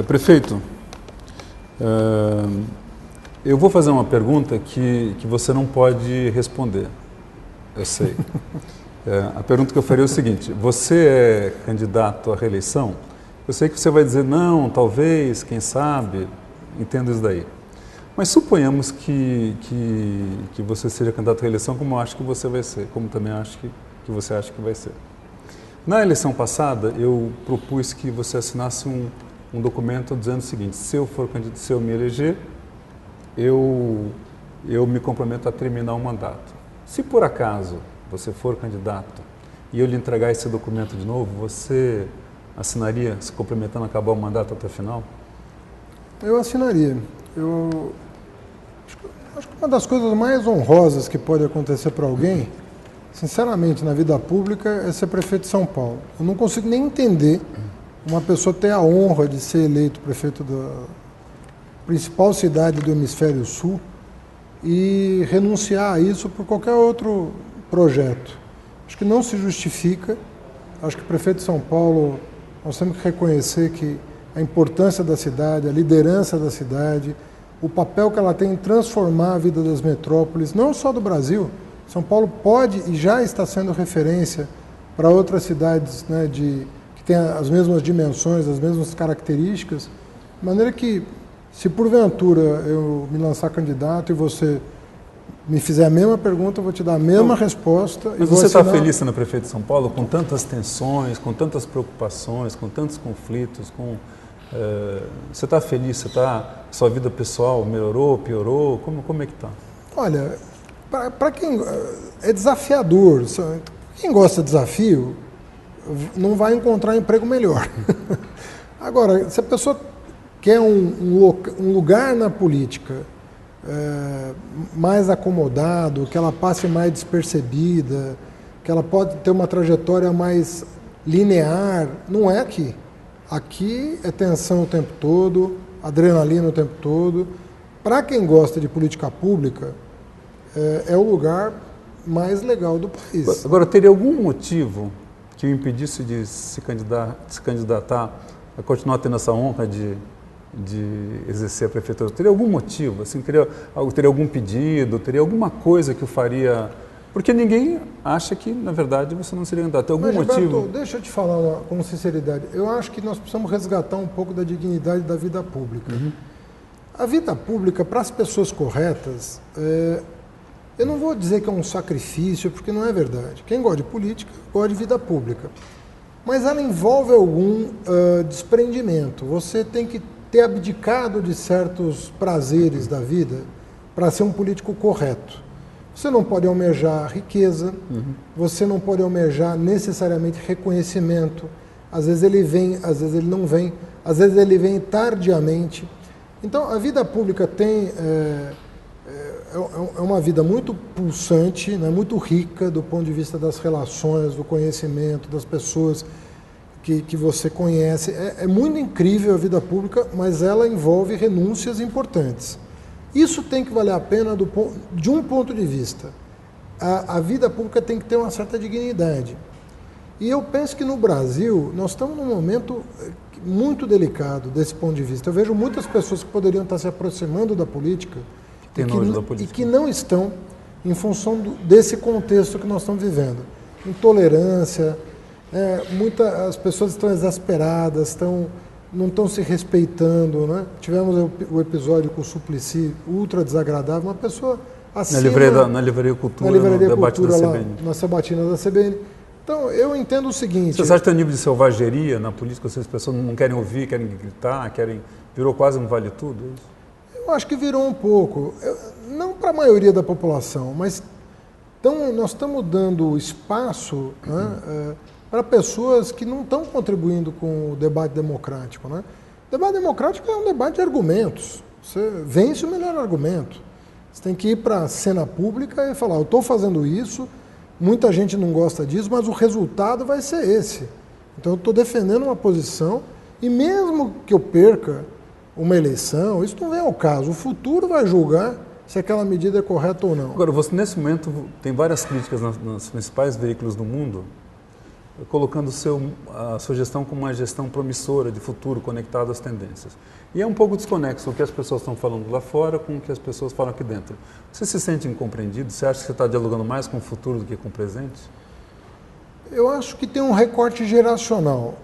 Prefeito, eu vou fazer uma pergunta que você não pode responder, eu sei. A pergunta que eu faria é o seguinte: você é candidato à reeleição? Eu sei que você vai dizer não, talvez, quem sabe, entendo isso daí. Mas suponhamos que você seja candidato à reeleição, como eu acho que você vai ser, como também acho que você acha que vai ser. Na eleição passada, eu propus que você assinasse um documento dizendo o seguinte: se eu for candidato, se eu me eleger, eu me comprometo a terminar o mandato. Se por acaso você for candidato e eu lhe entregar esse documento de novo, você assinaria, se comprometendo a acabar o mandato até o final? Eu assinaria. Acho que uma das coisas mais honrosas que pode acontecer para alguém, sinceramente, na vida pública, é ser prefeito de São Paulo. Eu não consigo nem entender uma pessoa ter a honra de ser eleito prefeito da principal cidade do Hemisfério Sul e renunciar a isso por qualquer outro projeto. Acho que não se justifica. Acho que o prefeito de São Paulo, nós temos que reconhecer que a importância da cidade, a liderança da cidade, o papel que ela tem em transformar a vida das metrópoles, não só do Brasil. São Paulo pode e já está sendo referência para outras cidades, né, que têm as mesmas dimensões, as mesmas características, de maneira que, se porventura eu me lançar candidato e você me fizer a mesma pergunta, eu vou te dar a mesma resposta. Mas você está feliz sendo prefeito de São Paulo, com tantas tensões, com tantas preocupações, com tantos conflitos, você está feliz? Sua vida pessoal melhorou, piorou? Como é que está? Olha, para quem é desafiador, quem gosta de desafio não vai encontrar emprego melhor. Agora, se a pessoa quer um lugar na política mais acomodado, que ela passe mais despercebida, que ela pode ter uma trajetória mais linear, não é aqui. Aqui é tensão o tempo todo, adrenalina o tempo todo. Para quem gosta de política pública, é o lugar mais legal do país. Agora, teria algum motivo que o impedisse de se candidatar a continuar tendo essa honra de exercer a prefeitura? Teria algum motivo? Assim, teria algum pedido? Teria alguma coisa que o faria? Porque ninguém acha que, na verdade, você não seria candidato. Tem algum motivo? Gilberto, deixa eu te falar com sinceridade. Eu acho que nós precisamos resgatar um pouco da dignidade da vida pública. Uhum. A vida pública, para as pessoas corretas, eu não vou dizer que é um sacrifício, porque não é verdade. Quem gosta de política, gosta de vida pública. Mas ela envolve algum desprendimento. Você tem que ter abdicado de certos prazeres da vida para ser um político correto. Você não pode almejar riqueza, você não pode almejar necessariamente reconhecimento. Às vezes ele vem, às vezes ele não vem, às vezes ele vem tardiamente. Então, a vida pública é uma vida muito pulsante, né, muito rica do ponto de vista das relações, do conhecimento, das pessoas que você conhece. É muito incrível a vida pública, mas ela envolve renúncias importantes. Isso tem que valer a pena de um ponto de vista. A vida pública tem que ter uma certa dignidade. E eu penso que no Brasil nós estamos num momento muito delicado desse ponto de vista. Eu vejo muitas pessoas que poderiam estar se aproximando da política e que não estão em função desse contexto que nós estamos vivendo. Intolerância, as pessoas estão exasperadas, não estão se respeitando, né? Tivemos o episódio com o Suplicy, ultra desagradável, uma pessoa assim... Na Livraria Cultura, no debate da CBN. Na sabatina da CBN. Então, eu entendo o seguinte... Você acha que tem um nível de selvageria na política? As pessoas não querem ouvir, querem gritar, virou quase um vale-tudo? Eu acho que virou um pouco. Não para a maioria da população, mas nós estamos dando espaço, né, para pessoas que não estão contribuindo com o debate democrático, né? O debate democrático é um debate de argumentos. Você vence o melhor argumento. Você tem que ir para a cena pública e falar: eu estou fazendo isso, muita gente não gosta disso, mas o resultado vai ser esse. Então eu estou defendendo uma posição e mesmo que eu perca uma eleição, isso não vem ao caso. O futuro vai julgar se aquela medida é correta ou não. Agora, nesse momento, tem várias críticas nos principais veículos do mundo colocando a sua gestão como uma gestão promissora, de futuro, conectada às tendências. E é um pouco desconexo o que as pessoas estão falando lá fora com o que as pessoas falam aqui dentro. Você se sente incompreendido? Você acha que você está dialogando mais com o futuro do que com o presente? Eu acho que tem um recorte geracional.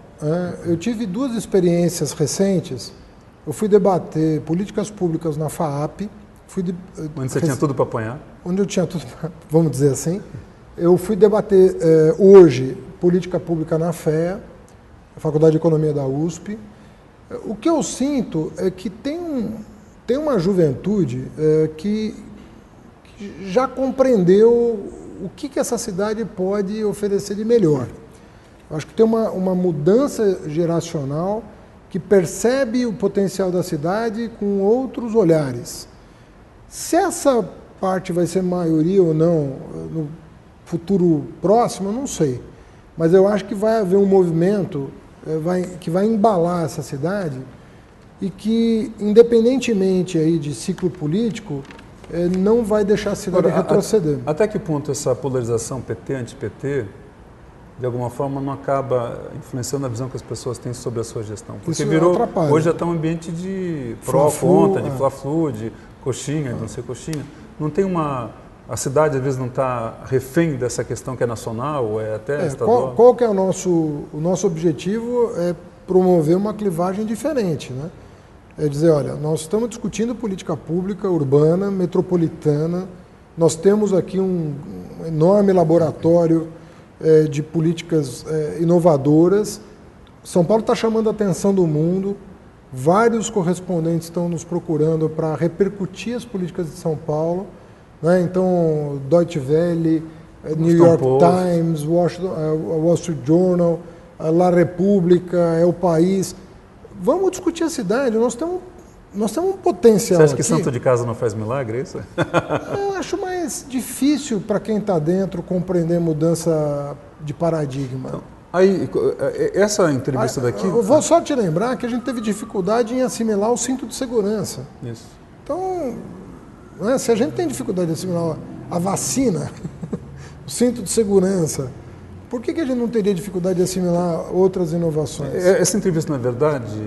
Eu tive 2 experiências recentes. Eu fui debater políticas públicas na FAAP. Onde você tinha tudo para apanhar? Onde eu tinha tudo, vamos dizer assim. Eu fui debater hoje política pública na FEA, a Faculdade de Economia da USP. O que eu sinto é que tem uma juventude que já compreendeu o que essa cidade pode oferecer de melhor. Eu acho que tem uma mudança geracional que percebe o potencial da cidade com outros olhares. Se essa parte vai ser maioria ou não no futuro próximo, eu não sei. Mas eu acho que vai haver um movimento que vai embalar essa cidade e que, independentemente aí de ciclo político, não vai deixar a cidade retroceder. Até que ponto essa polarização PT-anti-PT, de alguma forma, não acaba influenciando a visão que as pessoas têm sobre a sua gestão? Porque hoje já está um ambiente de pró-contra, de fla-flu, de coxinha, de não ser coxinha. Não tem a cidade, às vezes, não está refém dessa questão que é nacional ou é até estadual? Qual que é o nosso objetivo? É promover uma clivagem diferente, né? É dizer, olha, nós estamos discutindo política pública urbana, metropolitana, nós temos aqui um enorme laboratório de políticas inovadoras. São Paulo está chamando a atenção do mundo, vários correspondentes estão nos procurando para repercutir as políticas de São Paulo, né? Então, Deutsche Welle, New York Times, Wall Street Journal, La República, El País. Vamos discutir a cidade, nós temos um potencial. Você acha que aqui. santo de casa não faz milagre, é isso? Eu acho mais difícil para quem está dentro compreender mudança de paradigma. Então, aí, essa entrevista daqui... Eu vou só te lembrar que a gente teve dificuldade em assimilar o cinto de segurança. Isso. Então, né, se a gente tem dificuldade de assimilar a vacina, o cinto de segurança, por que a gente não teria dificuldade de assimilar outras inovações? Essa entrevista, na verdade,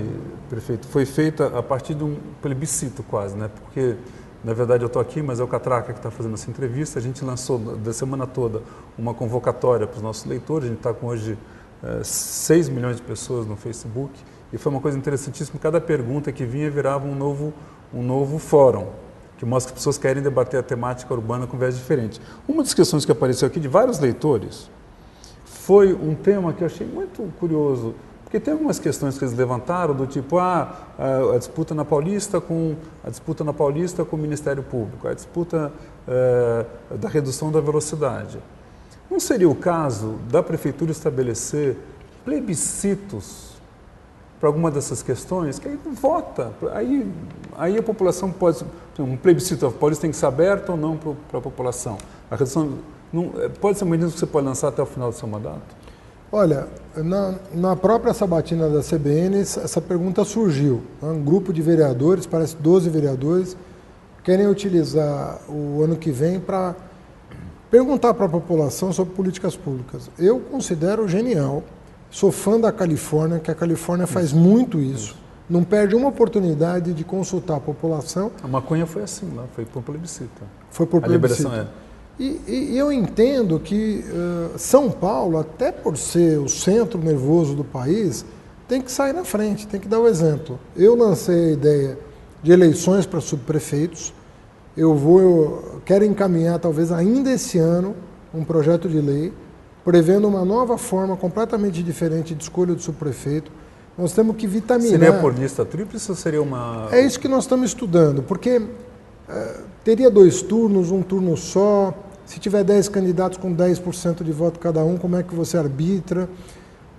prefeito, foi feita a partir de um plebiscito quase, né? Porque, na verdade, eu estou aqui, mas é o Catraca que está fazendo essa entrevista. A gente lançou, da semana toda, uma convocatória para os nossos leitores. A gente está com hoje 6 milhões de pessoas no Facebook. E foi uma coisa interessantíssima. Cada pergunta que vinha virava um novo fórum, que mostra que as pessoas querem debater a temática urbana com viés diferente. Uma das questões que apareceu aqui de vários leitores foi um tema que eu achei muito curioso, porque tem algumas questões que eles levantaram do tipo, a disputa na Paulista com o Ministério Público, a disputa da redução da velocidade. Não seria o caso da Prefeitura estabelecer plebiscitos para alguma dessas questões, que aí vota, aí a população pode, um plebiscito, a Paulista tem que ser aberto ou não para a população? A redução... pode ser uma medida que você pode lançar até o final do seu mandato? Olha, na própria sabatina da CBN, essa pergunta surgiu. Um grupo de vereadores, parece 12 vereadores, querem utilizar o ano que vem para perguntar para a população sobre políticas públicas. Eu considero genial, sou fã da Califórnia, que a Califórnia faz muito isso. Não perde uma oportunidade de consultar a população. A maconha foi assim lá, foi por plebiscito. Foi por plebiscito. A liberação E eu entendo que São Paulo, até por ser o centro nervoso do país, tem que sair na frente, tem que dar o exemplo. Eu lancei a ideia de eleições para subprefeitos. Eu quero encaminhar, talvez ainda esse ano, um projeto de lei prevendo uma nova forma completamente diferente de escolha do subprefeito. Nós temos que vitaminar... Seria por lista tríplice ou seria uma... É isso que nós estamos estudando, porque teria 2 turnos, um turno só. Se tiver 10 candidatos com 10% de voto cada um, como é que você arbitra?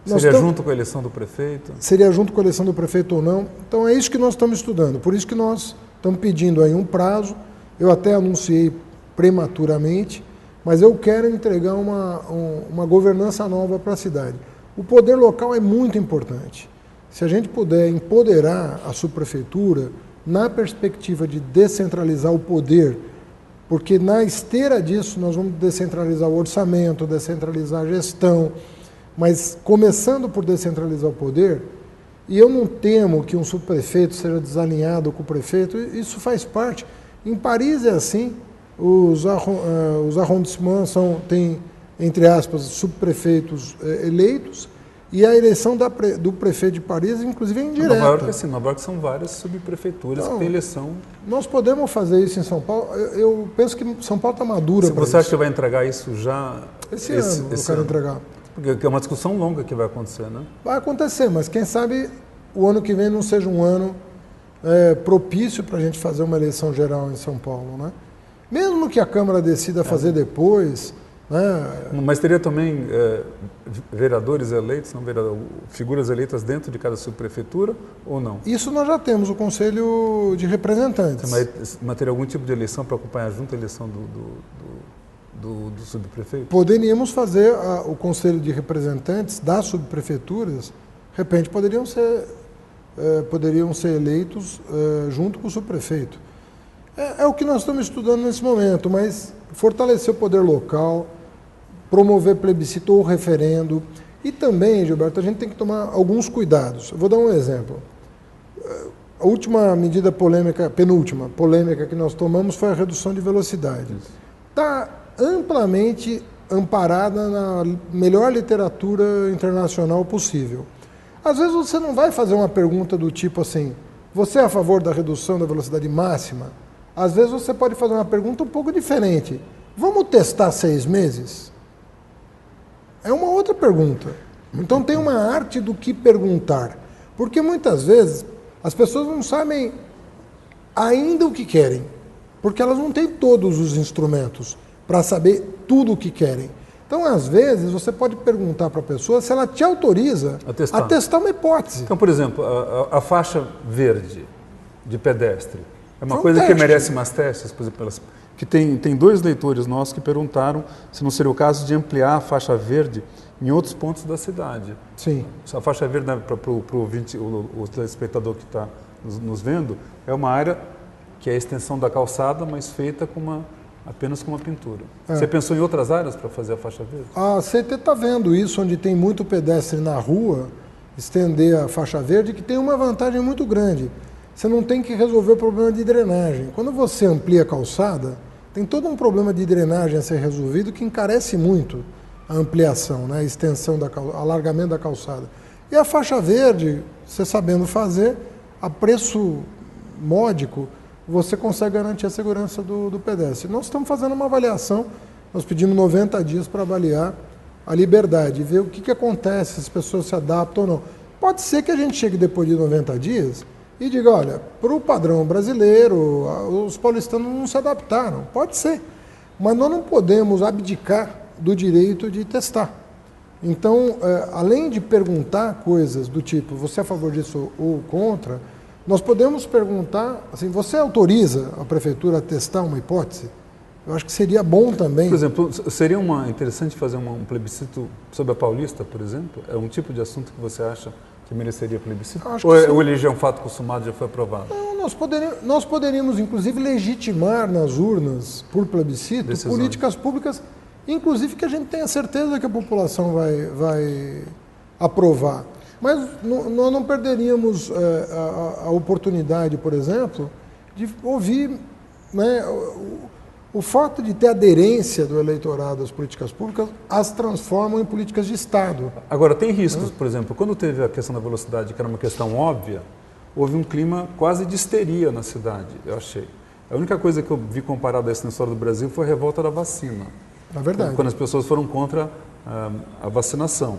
Seria junto com a eleição do prefeito? Seria junto com a eleição do prefeito ou não. Então é isso que nós estamos estudando. Por isso que nós estamos pedindo aí um prazo. Eu até anunciei prematuramente, mas eu quero entregar uma governança nova para a cidade. O poder local é muito importante. Se a gente puder empoderar a subprefeitura na perspectiva de descentralizar o poder, porque na esteira disso nós vamos descentralizar o orçamento, descentralizar a gestão, mas começando por descentralizar o poder, e eu não temo que um subprefeito seja desalinhado com o prefeito, isso faz parte. Em Paris é assim, os arrondissements têm, entre aspas, subprefeitos eleitos, e a eleição do prefeito de Paris, inclusive, é indireta. Nova York, assim, Nova York são várias subprefeituras que têm eleição. Nós podemos fazer isso em São Paulo. Eu penso que São Paulo está madura para isso. Você acha que vai entregar isso já? Esse ano eu quero entregar. Porque é uma discussão longa que vai acontecer, né? Vai acontecer, mas quem sabe o ano que vem não seja um ano propício para a gente fazer uma eleição geral em São Paulo, né? Mesmo que a Câmara decida fazer depois, né? Mas teria também vereadores eleitos, figuras eleitas dentro de cada subprefeitura ou não? Isso nós já temos, o Conselho de Representantes. Mas teria algum tipo de eleição para acompanhar junto a eleição do subprefeito? Poderíamos fazer o Conselho de Representantes das subprefeituras, de repente poderiam ser eleitos junto com o subprefeito. É o que nós estamos estudando nesse momento, mas fortalecer o poder local, promover plebiscito ou referendo. E também, Gilberto, a gente tem que tomar alguns cuidados. Eu vou dar um exemplo. A última medida penúltima polêmica que nós tomamos foi a redução de velocidade. Está amplamente amparada na melhor literatura internacional possível. Às vezes você não vai fazer uma pergunta do tipo assim, você é a favor da redução da velocidade máxima? Às vezes você pode fazer uma pergunta um pouco diferente. Vamos testar 6 meses? É uma outra pergunta. Então tem uma arte do que perguntar. Porque muitas vezes as pessoas não sabem ainda o que querem. Porque elas não têm todos os instrumentos para saber tudo o que querem. Então, às vezes, você pode perguntar para a pessoa se ela te autoriza a testar uma hipótese. Então, por exemplo, a faixa verde de pedestre é uma coisa que merece mais testes, por exemplo, que tem 2 leitores nossos que perguntaram se não seria o caso de ampliar a faixa verde em outros pontos da cidade. Sim. A faixa verde, né, para o telespectador que está nos vendo, é uma área que é a extensão da calçada, mas feita apenas com uma pintura. Você pensou em outras áreas para fazer a faixa verde? A CT está vendo isso, onde tem muito pedestre na rua, estender a faixa verde, que tem uma vantagem muito grande. Você não tem que resolver o problema de drenagem. Quando você amplia a calçada, tem todo um problema de drenagem a ser resolvido que encarece muito a ampliação, né? A extensão, alargamento da calçada. E a faixa verde, você sabendo fazer, a preço módico, você consegue garantir a segurança do pedestre. Nós estamos fazendo uma avaliação, nós pedimos 90 dias para avaliar a liberdade, ver o que acontece, se as pessoas se adaptam ou não. Pode ser que a gente chegue depois de 90 dias e diga, olha, para o padrão brasileiro, os paulistanos não se adaptaram. Pode ser, mas nós não podemos abdicar do direito de testar. Então, além de perguntar coisas do tipo, você é a favor disso ou contra, nós podemos perguntar, assim, você autoriza a prefeitura a testar uma hipótese? Eu acho que seria bom também. Por exemplo, seria interessante fazer um plebiscito sobre a Paulista, por exemplo? É um tipo de assunto que você acha que mereceria plebiscito? Ou eleger um fato consumado já foi aprovado? Não, nós poderíamos, inclusive, legitimar nas urnas, por plebiscito, políticas públicas, inclusive que a gente tenha certeza que a população vai aprovar. Mas nós não perderíamos a oportunidade, por exemplo, de ouvir, né, o fato de ter aderência do eleitorado às políticas públicas as transformam em políticas de Estado. Agora, tem riscos, por exemplo, quando teve a questão da velocidade, que era uma questão óbvia, houve um clima quase de histeria na cidade, eu achei. A única coisa que eu vi comparada a isso na história do Brasil foi a revolta da vacina. É verdade. Quando as pessoas foram contra a vacinação.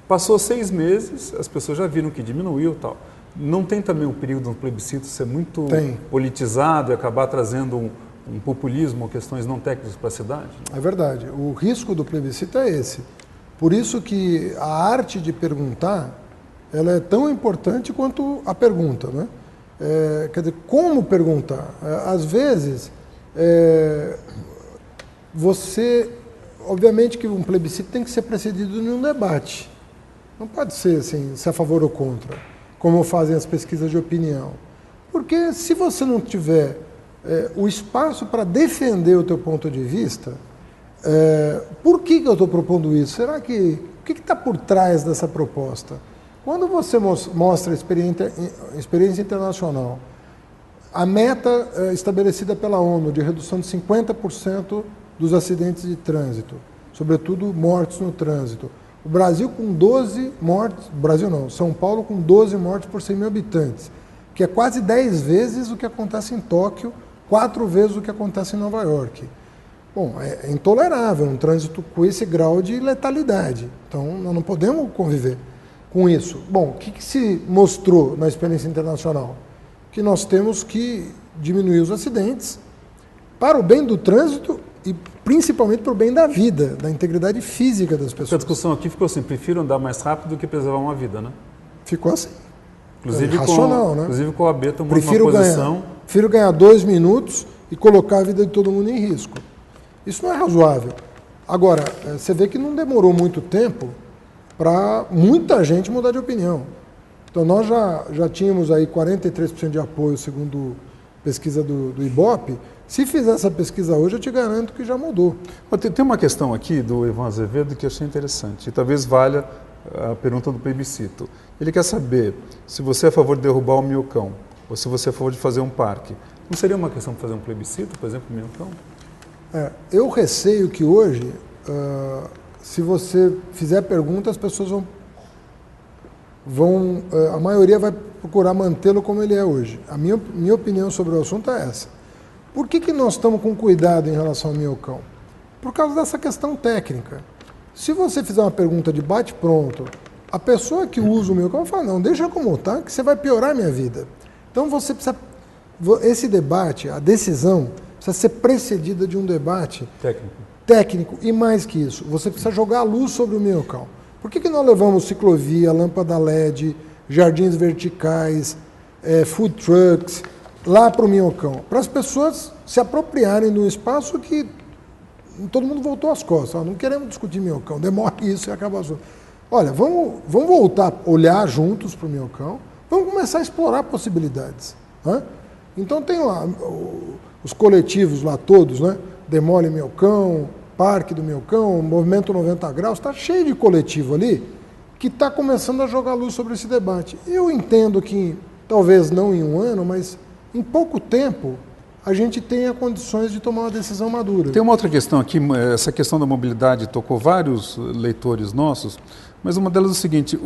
Passou 6 meses, as pessoas já viram que diminuiu e tal. Não tem também o perigo de um plebiscito ser muito politizado e acabar trazendo um populismo ou questões não técnicas para a cidade? É verdade. O risco do plebiscito é esse. Por isso que a arte de perguntar, ela é tão importante quanto a pergunta, né? Quer dizer, como perguntar? Às vezes, obviamente que um plebiscito tem que ser precedido de um debate. Não pode ser assim, se a favor ou contra, como fazem as pesquisas de opinião. Porque se você não tiver o espaço para defender o teu ponto de vista, por que eu estou propondo isso? Será que o que está por trás dessa proposta? Quando você mostra a experiência internacional, a meta estabelecida pela ONU de redução de 50% dos acidentes de trânsito, sobretudo mortes no trânsito, o Brasil com 12 mortes, Brasil não, São Paulo com 12 mortes por 100 mil habitantes, que é quase 10 vezes o que acontece em Tóquio, 4 vezes o que acontece em Nova York. Bom, é intolerável um trânsito com esse grau de letalidade. Então, nós não podemos conviver com isso. Bom, o que se mostrou na experiência internacional? Que nós temos que diminuir os acidentes para o bem do trânsito e principalmente para o bem da vida, da integridade física das pessoas. A discussão aqui ficou assim, prefiro andar mais rápido do que preservar uma vida, né? Ficou assim. Inclusive, racional, né? Inclusive com a AB tomando uma posição... Prefiro ganhar 2 minutos e colocar a vida de todo mundo em risco. Isso não é razoável. Agora, você vê que não demorou muito tempo para muita gente mudar de opinião. Então, nós já tínhamos aí 43% de apoio, segundo pesquisa do Ibope. Se fizer essa pesquisa hoje, eu te garanto que já mudou. Tem uma questão aqui do Ivan Azevedo que eu achei interessante, e talvez valha a pergunta do plebiscito. Ele quer saber se você é a favor de derrubar o Minhocão, ou se você é a favor de fazer um parque. Não seria uma questão de fazer um plebiscito, por exemplo, o Minhocão? Eu receio que hoje, se você fizer pergunta, as pessoas a maioria vai procurar mantê-lo como ele é hoje. A minha opinião sobre o assunto é essa. Por que nós estamos com cuidado em relação ao Minhocão? Por causa dessa questão técnica. Se você fizer uma pergunta de bate-pronto, a pessoa que usa o Minhocão vai falar, não, deixa como está, que você vai piorar a minha vida. Então você precisa, esse debate, a decisão, precisa ser precedida de um debate técnico. E mais que isso, você precisa jogar a luz sobre o Minhocão. Por que nós levamos ciclovia, lâmpada LED, jardins verticais, food trucks, lá para o Minhocão? Para as pessoas se apropriarem de um espaço que todo mundo voltou as costas. Não queremos discutir Minhocão, demora isso e acaba o assunto. Olha, vamos voltar a olhar juntos para o Minhocão, vamos começar a explorar possibilidades. Né? Então tem lá os coletivos lá todos, né? Demole Minhocão, Parque do Minhocão, Movimento 90 Graus, está cheio de coletivo ali que está começando a jogar luz sobre esse debate. Eu entendo que, talvez não em um ano, mas em pouco tempo, a gente tenha condições de tomar uma decisão madura. Tem uma outra questão aqui, essa questão da mobilidade tocou vários leitores nossos, mas uma delas é o seguinte,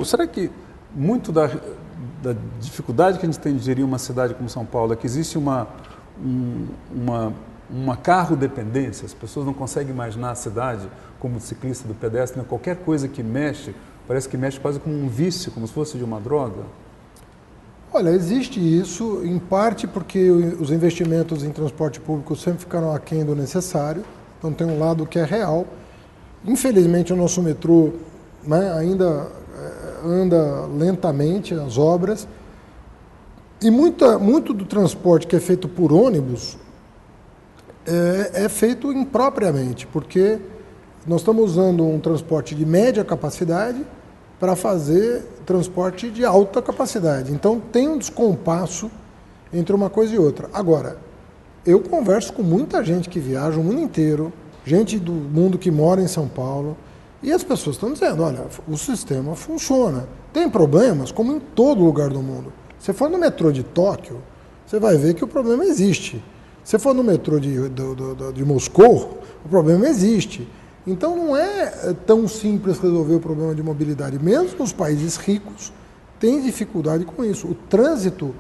será que muito da dificuldade que a gente tem de gerir uma cidade como São Paulo é que existe uma carro-dependência, as pessoas não conseguem imaginar a cidade como ciclista, do pedestre, né? Qualquer coisa que mexe, parece que mexe quase como um vício, como se fosse de uma droga? Olha, existe isso, em parte porque os investimentos em transporte público sempre ficaram aquém do necessário, então tem um lado que é real. Infelizmente o nosso metrô, né, ainda anda lentamente, as obras, e muito do transporte que é feito por ônibus é feito impropriamente, porque nós estamos usando um transporte de média capacidade para fazer transporte de alta capacidade. Então tem um descompasso entre uma coisa e outra. Agora, eu converso com muita gente que viaja o mundo inteiro, gente do mundo que mora em São Paulo, e as pessoas estão dizendo, olha, o sistema funciona. Tem problemas, como em todo lugar do mundo. Se for no metrô de Tóquio, você vai ver que o problema existe. Se for no metrô de Moscou, o problema existe. Então não é tão simples resolver o problema de mobilidade. Mesmo os países ricos têm dificuldade com isso. O trânsito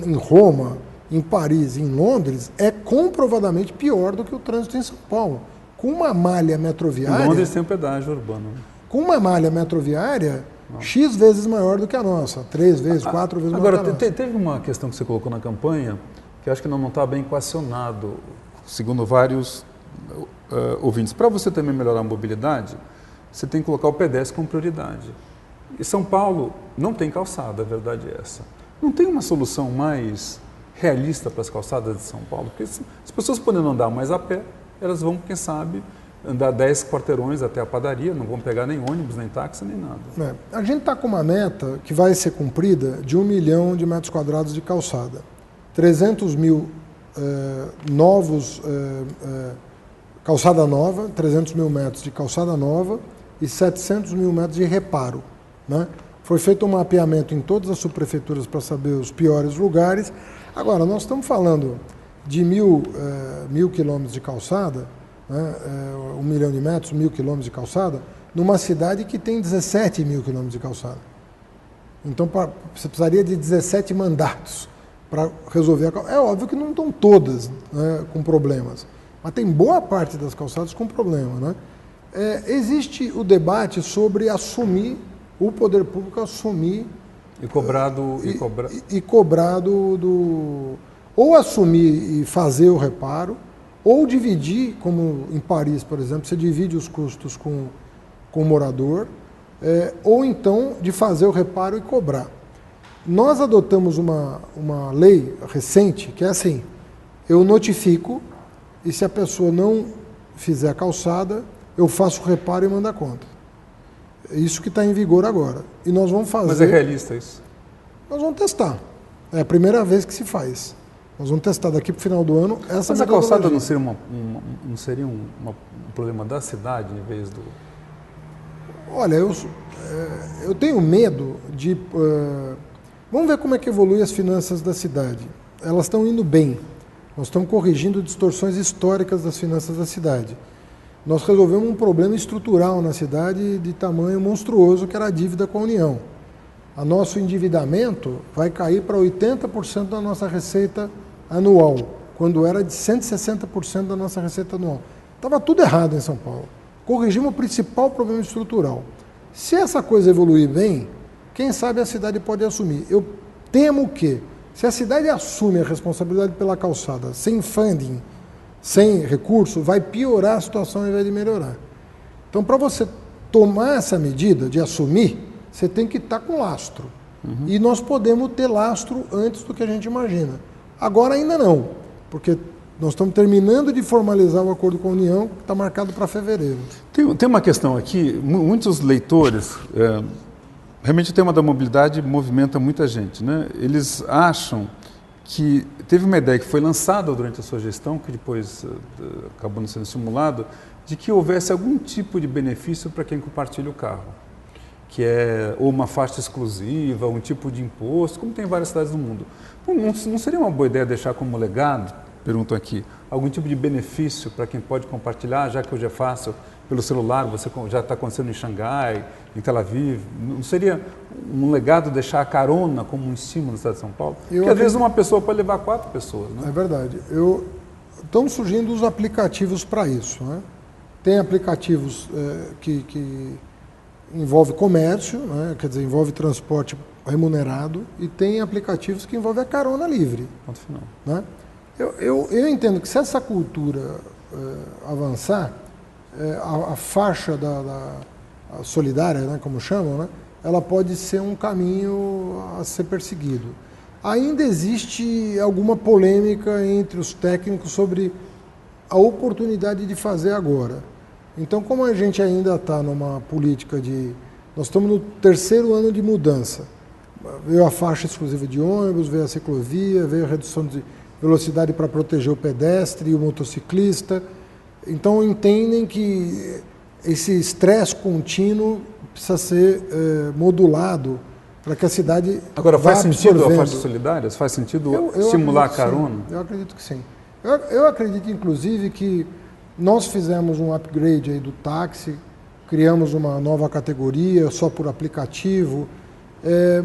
em Roma, em Paris, em Londres, é comprovadamente pior do que o trânsito em São Paulo. Com uma malha metroviária... Em Londres tem um pedágio urbano. Com uma malha metroviária, X vezes maior do que a nossa. 3 vezes, 4 vezes maior do que a nossa. Teve uma questão que você colocou na campanha, que eu acho que não está bem equacionado, segundo vários ouvintes. Para você também melhorar a mobilidade, você tem que colocar o pedestre como prioridade. E São Paulo não tem calçada, a verdade é essa. Não tem uma solução mais realista para as calçadas de São Paulo? Porque se as pessoas podendo andar mais a pé, elas vão, quem sabe, andar 10 quarteirões até a padaria, não vão pegar nem ônibus, nem táxi, nem nada. A gente está com uma meta que vai ser cumprida de 1 milhão de metros quadrados de calçada. 300 mil novos calçada nova, 300 mil metros de calçada nova e 700 mil metros de reparo, né? Foi feito um mapeamento em todas as subprefeituras para saber os piores lugares. Agora, nós estamos falando de 1.000 quilômetros de calçada, né? 1 milhão de metros, 1.000 quilômetros de calçada, numa cidade que tem 17 mil quilômetros de calçada. Então, você precisaria de 17 mandatos para resolver a calçada. É óbvio que não estão todas, né, com problemas, mas tem boa parte das calçadas com problema, né? Existe o debate sobre assumir, o poder público assumir... E cobrado... Ou assumir e fazer o reparo, ou dividir, como em Paris, por exemplo, você divide os custos com o morador, ou então de fazer o reparo e cobrar. Nós adotamos uma lei recente que é assim, eu notifico e se a pessoa não fizer a calçada, eu faço o reparo e mando a conta. É isso que está em vigor agora. E nós vamos fazer... Mas é realista isso? Nós vamos testar. É a primeira vez que se faz. Nós vamos testar daqui para o final do ano essa Mas a calçada não seria um problema da cidade em vez do... Olha, eu tenho medo de... vamos ver como é que evolui as finanças da cidade. Elas estão indo bem. Nós estamos corrigindo distorções históricas das finanças da cidade. Nós resolvemos um problema estrutural na cidade de tamanho monstruoso, que era a dívida com a União. O nosso endividamento vai cair para 80% da nossa receita anual, quando era de 160% da nossa receita anual. Estava tudo errado em São Paulo. Corrigimos o principal problema estrutural. Se essa coisa evoluir bem, quem sabe a cidade pode assumir. Eu temo que, se a cidade assume a responsabilidade pela calçada, sem funding, sem recurso, vai piorar a situação ao invés de melhorar. Então, para você tomar essa medida de assumir, você tem que estar com lastro. Uhum. E nós podemos ter lastro antes do que a gente imagina. Agora ainda não, porque nós estamos terminando de formalizar o acordo com a União, que está marcado para fevereiro. Tem uma questão aqui, muitos leitores, realmente o tema da mobilidade movimenta muita gente, né? Eles acham que teve uma ideia que foi lançada durante a sua gestão, que depois acabou não sendo simulado, de que houvesse algum tipo de benefício para quem compartilha o carro, que é ou uma faixa exclusiva, um tipo de imposto, como tem em várias cidades do mundo. Não seria uma boa ideia deixar como legado, pergunto aqui, algum tipo de benefício para quem pode compartilhar, já que hoje é fácil pelo celular, você já está acontecendo em Xangai, em Tel Aviv, não seria um legado deixar a carona como um estímulo na cidade de São Paulo? Porque às vezes uma pessoa pode levar 4 pessoas, né? É verdade. Estão surgindo os aplicativos para isso, né? Tem aplicativos que envolve comércio, né? Quer dizer, envolve transporte remunerado, e tem aplicativos que envolvem a carona livre. Ponto final. Né? Eu entendo que se essa cultura avançar, a faixa a solidária, né, como chamam, né, ela pode ser um caminho a ser perseguido. Ainda existe alguma polêmica entre os técnicos sobre a oportunidade de fazer agora. Então, como a gente ainda está numa política nós estamos no 3º ano de mudança. Veio a faixa exclusiva de ônibus, veio a ciclovia, veio a redução de velocidade para proteger o pedestre e o motociclista. Então, entendem que esse estresse contínuo precisa ser modulado para que a cidade Agora, faz sentido a faixa solidária? Faz sentido estimular a carona? Eu acredito que sim. Eu acredito, inclusive, que nós fizemos um upgrade aí do táxi, criamos uma nova categoria só por aplicativo,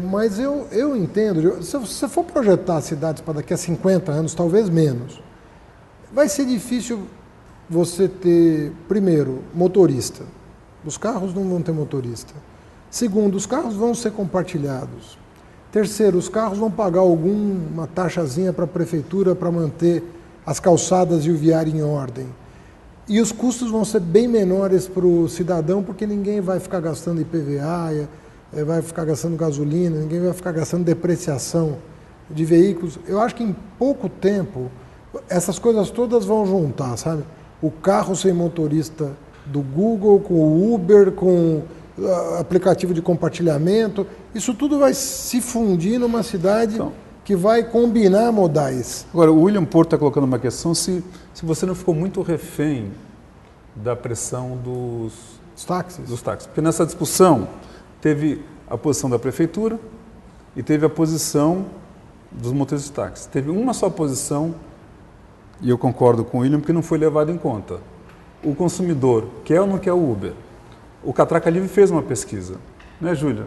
mas eu entendo, se você for projetar cidades para daqui a 50 anos, talvez menos, vai ser difícil você ter, primeiro, motorista. Os carros não vão ter motorista. Segundo, os carros vão ser compartilhados. Terceiro, os carros vão pagar alguma taxazinha para a prefeitura para manter as calçadas e o viário em ordem. E os custos vão ser bem menores para o cidadão, porque ninguém vai ficar gastando IPVA, vai ficar gastando gasolina, ninguém vai ficar gastando depreciação de veículos. Eu acho que em pouco tempo essas coisas todas vão juntar, sabe? O carro sem motorista do Google, com o Uber, com aplicativo de compartilhamento, isso tudo vai se fundir numa cidade que vai combinar modais. Agora, o William Porto está colocando uma questão, se você não ficou muito refém da pressão Os táxis? Dos táxis. Porque nessa discussão teve a posição da prefeitura e teve a posição dos motoristas de táxi. Teve uma só posição, e eu concordo com o William, porque não foi levado em conta. O consumidor quer ou não quer o Uber? O Catraca Livre fez uma pesquisa, né, Júlia?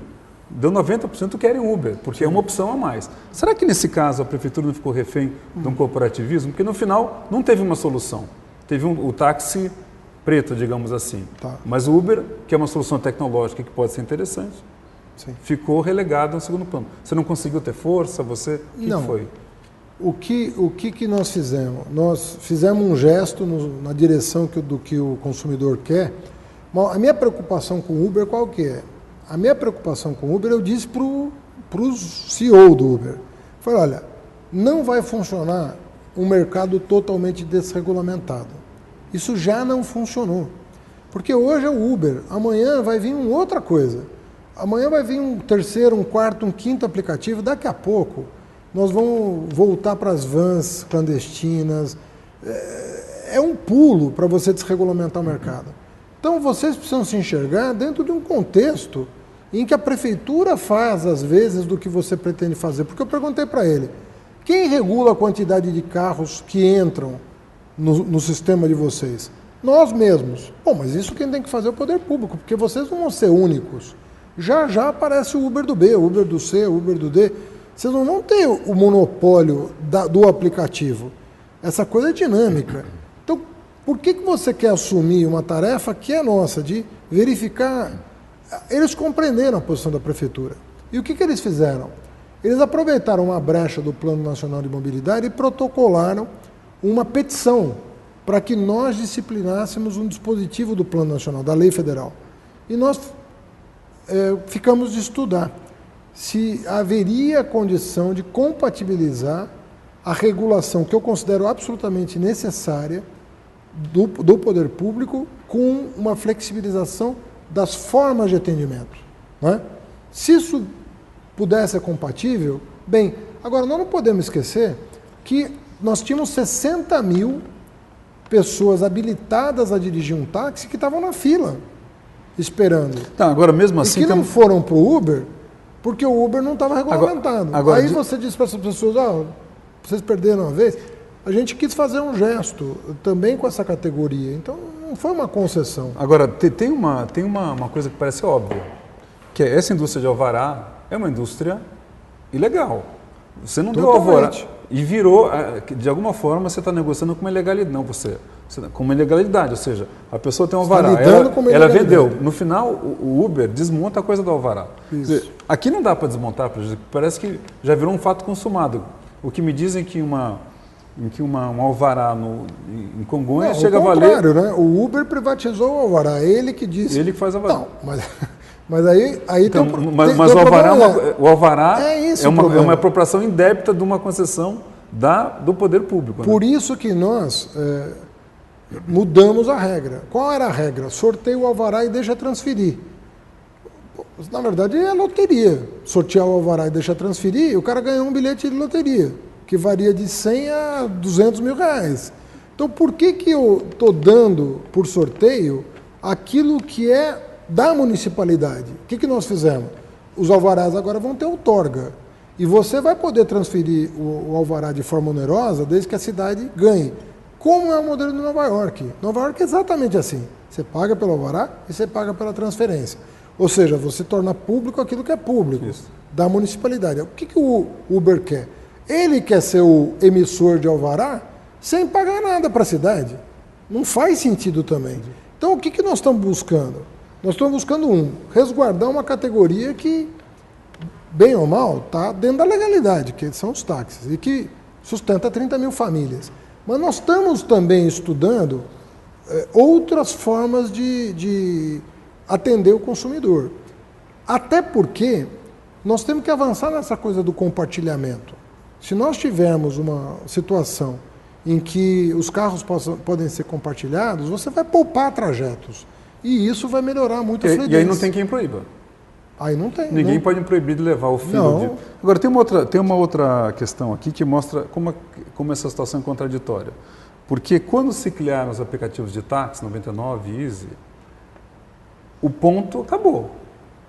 Deu 90% querem Uber, porque é uma opção a mais. Será que nesse caso a prefeitura não ficou refém de um corporativismo? Porque no final não teve uma solução. Teve o táxi preto, digamos assim. Tá. Mas o Uber, que é uma solução tecnológica que pode ser interessante, Sim. ficou relegado no segundo plano. Você não conseguiu ter força? Você? O que foi? O que nós fizemos? Nós fizemos um gesto na direção do que o consumidor quer. A minha preocupação com o Uber qual que é? A minha preocupação com o Uber, eu disse para o CEO do Uber. Falei, olha, não vai funcionar um mercado totalmente desregulamentado. Isso já não funcionou. Porque hoje é o Uber, amanhã vai vir uma outra coisa. Amanhã vai vir um terceiro, um quarto, um quinto aplicativo. Daqui a pouco nós vamos voltar para as vans clandestinas. É um pulo para você desregulamentar o mercado. Então vocês precisam se enxergar dentro de um contexto em que a prefeitura faz, às vezes, do que você pretende fazer. Porque eu perguntei para ele, quem regula a quantidade de carros que entram no sistema de vocês? Nós mesmos. Bom, mas isso quem tem que fazer é o poder público, porque vocês não vão ser únicos. Já já aparece o Uber do B, o Uber do C, o Uber do D. Vocês não vão ter o monopólio do aplicativo. Essa coisa é dinâmica. Então, por que você quer assumir uma tarefa que é nossa, de verificar? Eles compreenderam a posição da prefeitura. E o que eles fizeram? Eles aproveitaram uma brecha do Plano Nacional de Mobilidade e protocolaram uma petição para que nós disciplinássemos um dispositivo do Plano Nacional, da Lei Federal. E nós ficamos de estudar se haveria condição de compatibilizar a regulação que eu considero absolutamente necessária do poder público com uma flexibilização das formas de atendimento. Não é? Se isso pudesse ser compatível, bem, agora nós não podemos esquecer que nós tínhamos 60 mil pessoas habilitadas a dirigir um táxi que estavam na fila, esperando. Tá, agora mesmo assim... E que não foram para o Uber, porque o Uber não estava regulamentado. Agora, aí você diz para essas pessoas, vocês perderam uma vez. A gente quis fazer um gesto também com essa categoria, então não foi uma concessão. Agora, tem uma coisa que parece óbvia, que é essa indústria de alvará é uma indústria ilegal. Você não deu alvará e virou, de alguma forma, você está negociando com uma ilegalidade. Não, com uma ilegalidade, ou seja, a pessoa tem um alvará, ela vendeu. No final, o Uber desmonta a coisa do alvará. Isso. Aqui não dá para desmontar, parece que já virou um fato consumado. O que me dizem que um alvará em Congonhas chega a valer... Né? O Uber privatizou o alvará, ele que disse... Ele que faz alvará. Não, mas aí então, tem mas o alvará é uma apropriação indébita de uma concessão do poder público. Por isso que nós mudamos a regra. Qual era a regra? Sorteia o alvará e deixa transferir. Na verdade é loteria. Sortear o alvará e deixar transferir, o cara ganhou um bilhete de loteria, que varia de 100 a 200 mil reais. Então por que eu estou dando por sorteio aquilo que é da municipalidade? O que nós fizemos? Os alvarás agora vão ter outorga. E você vai poder transferir o alvará de forma onerosa desde que a cidade ganhe. Como é o modelo de Nova York? Nova York é exatamente assim. Você paga pelo alvará e você paga pela transferência. Ou seja, você torna público aquilo que é público, da municipalidade. O que o Uber quer? Ele quer ser o emissor de alvará sem pagar nada para a cidade. Não faz sentido também. Então, o que nós estamos buscando? Nós estamos buscando, resguardar uma categoria que, bem ou mal, está dentro da legalidade, que são os táxis, e que sustenta 30 mil famílias. Mas nós estamos também estudando outras formas de atender o consumidor. Até porque nós temos que avançar nessa coisa do compartilhamento. Se nós tivermos uma situação em que os carros podem ser compartilhados, você vai poupar trajetos. E isso vai melhorar muito a fluidez. E aí não tem quem proíba. Aí não tem. Ninguém pode proibir de levar o filho. Agora, tem uma outra questão aqui que mostra como essa situação é contraditória. Porque quando se criaram os aplicativos de táxi, 99 e Easy, o ponto acabou.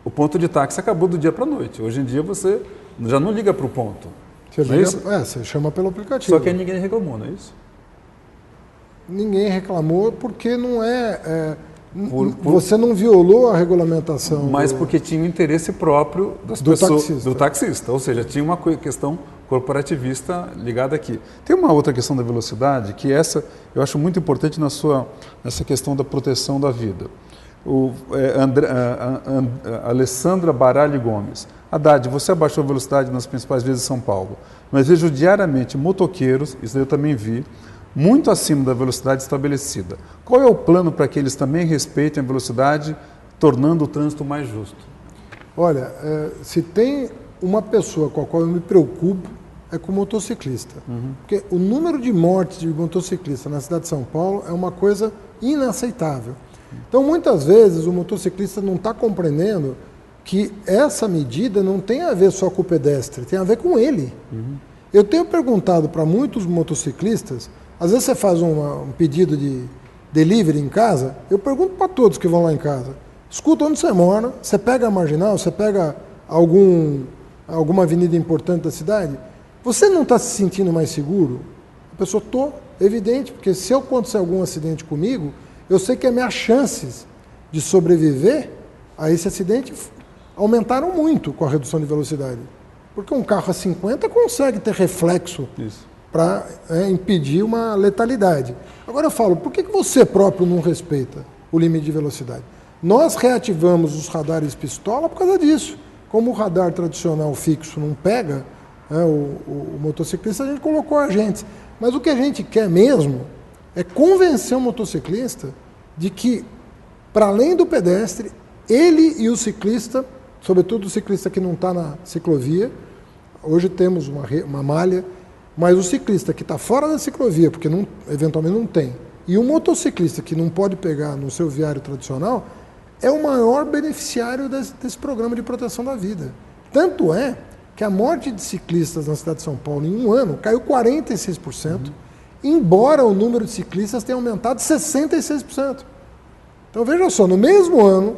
O ponto de táxi acabou do dia para a noite. Hoje em dia você já não liga para o ponto. Você chama pelo aplicativo. Só que ninguém reclamou, não é isso? Ninguém reclamou porque não você não violou a regulamentação. Mas porque tinha um interesse próprio das pessoas, do taxista. Ou seja, tinha uma questão corporativista ligada aqui. Tem uma outra questão da velocidade, que essa eu acho muito importante nessa questão da proteção da vida. Alessandra Baralho Gomes. Haddad, você abaixou a velocidade nas principais vias de São Paulo, mas vejo diariamente motoqueiros, isso eu também vi, muito acima da velocidade estabelecida. Qual é o plano para que eles também respeitem a velocidade, tornando o trânsito mais justo? Olha, se tem uma pessoa com a qual eu me preocupo, é com o motociclista. Porque o número de mortes de motociclistas na cidade de São Paulo é uma coisa inaceitável. Então, muitas vezes, o motociclista não está compreendendo que essa medida não tem a ver só com o pedestre, tem a ver com ele. Eu tenho perguntado para muitos motociclistas, às vezes você faz um pedido de delivery em casa, eu pergunto para todos que vão lá em casa, escuta onde você mora, você pega a Marginal, você pega alguma avenida importante da cidade, você não está se sentindo mais seguro? A pessoa, evidente, porque se acontecer algum acidente comigo, eu sei que as minhas chances de sobreviver a esse acidente aumentaram muito com a redução de velocidade. Porque um carro a 50 consegue ter reflexo para impedir uma letalidade. Agora eu falo, por que você próprio não respeita o limite de velocidade? Nós reativamos os radares pistola por causa disso. Como o radar tradicional fixo não pega o motociclista, a gente colocou agentes. Mas o que a gente quer mesmo é convencer o motociclista de que, para além do pedestre, ele e o ciclista, sobretudo o ciclista que não está na ciclovia, hoje temos uma malha, mas o ciclista que está fora da ciclovia, porque eventualmente não tem, e o motociclista que não pode pegar no seu viário tradicional, é o maior beneficiário desse programa de proteção da vida. Tanto é que a morte de ciclistas na cidade de São Paulo em um ano caiu 46%, embora o número de ciclistas tenha aumentado 66%. Então veja só, no mesmo ano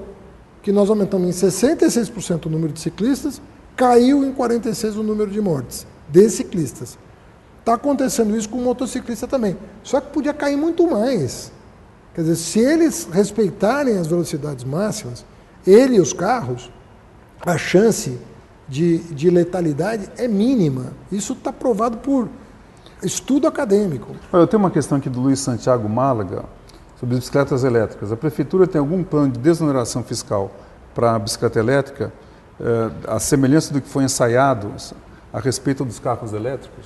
que nós aumentamos em 66% o número de ciclistas, caiu em 46% o número de mortes de ciclistas. Está acontecendo isso com o motociclista também. Só que podia cair muito mais. Quer dizer, se eles respeitarem as velocidades máximas, ele e os carros, a chance de letalidade é mínima. Isso está provado por estudo acadêmico. Eu tenho uma questão aqui do Luiz Santiago Málaga sobre bicicletas elétricas. A Prefeitura tem algum plano de desoneração fiscal para a bicicleta elétrica, a semelhança do que foi ensaiado a respeito dos carros elétricos?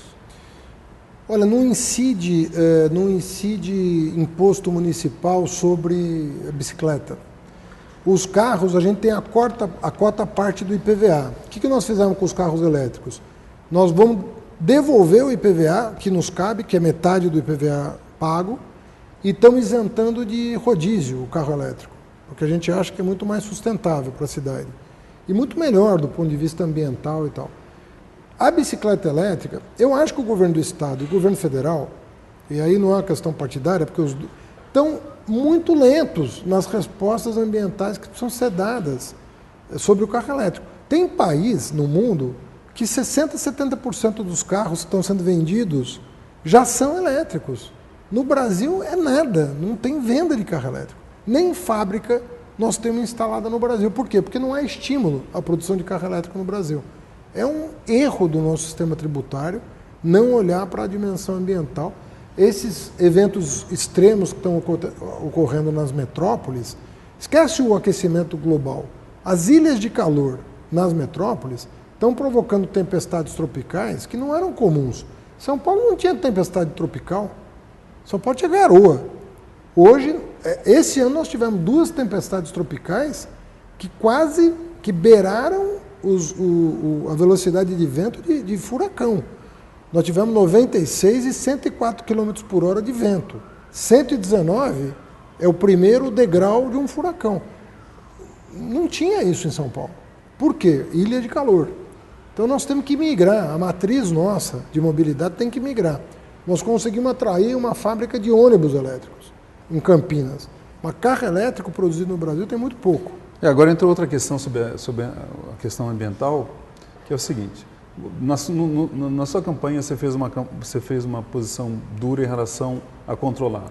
Olha, não incide imposto municipal sobre a bicicleta. Os carros, a gente tem a cota parte do IPVA. O que nós fizemos com os carros elétricos? Nós vamos devolver o IPVA que nos cabe, que é metade do IPVA pago, e estamos isentando de rodízio o carro elétrico, porque a gente acha que é muito mais sustentável para a cidade e muito melhor do ponto de vista ambiental e tal. A bicicleta elétrica, eu acho que o governo do estado e o governo federal, e aí não é uma questão partidária, porque estão muito lentos nas respostas ambientais que precisam ser dadas sobre o carro elétrico. Tem país no mundo que 60%, 70% dos carros que estão sendo vendidos já são elétricos. No Brasil é nada, não tem venda de carro elétrico. Nem fábrica nós temos instalada no Brasil. Por quê? Porque não há estímulo à produção de carro elétrico no Brasil. É um erro do nosso sistema tributário não olhar para a dimensão ambiental. Esses eventos extremos que estão ocorrendo nas metrópoles, esquece o aquecimento global. As ilhas de calor nas metrópoles estão provocando tempestades tropicais que não eram comuns. São Paulo não tinha tempestade tropical. São Paulo tinha garoa. Hoje, esse ano nós tivemos 2 tempestades tropicais que beiraram a velocidade de vento de furacão. Nós tivemos 96 e 104 km por hora de vento. 119 é o primeiro degrau de um furacão. Não tinha isso em São Paulo. Por quê? Ilha de calor. Então nós temos que migrar, a matriz nossa de mobilidade tem que migrar. Nós conseguimos atrair uma fábrica de ônibus elétricos em Campinas. Mas carro elétrico produzido no Brasil tem muito pouco. E agora entra outra questão sobre a questão ambiental, que é o seguinte: na sua campanha você fez uma posição dura em relação a controlar,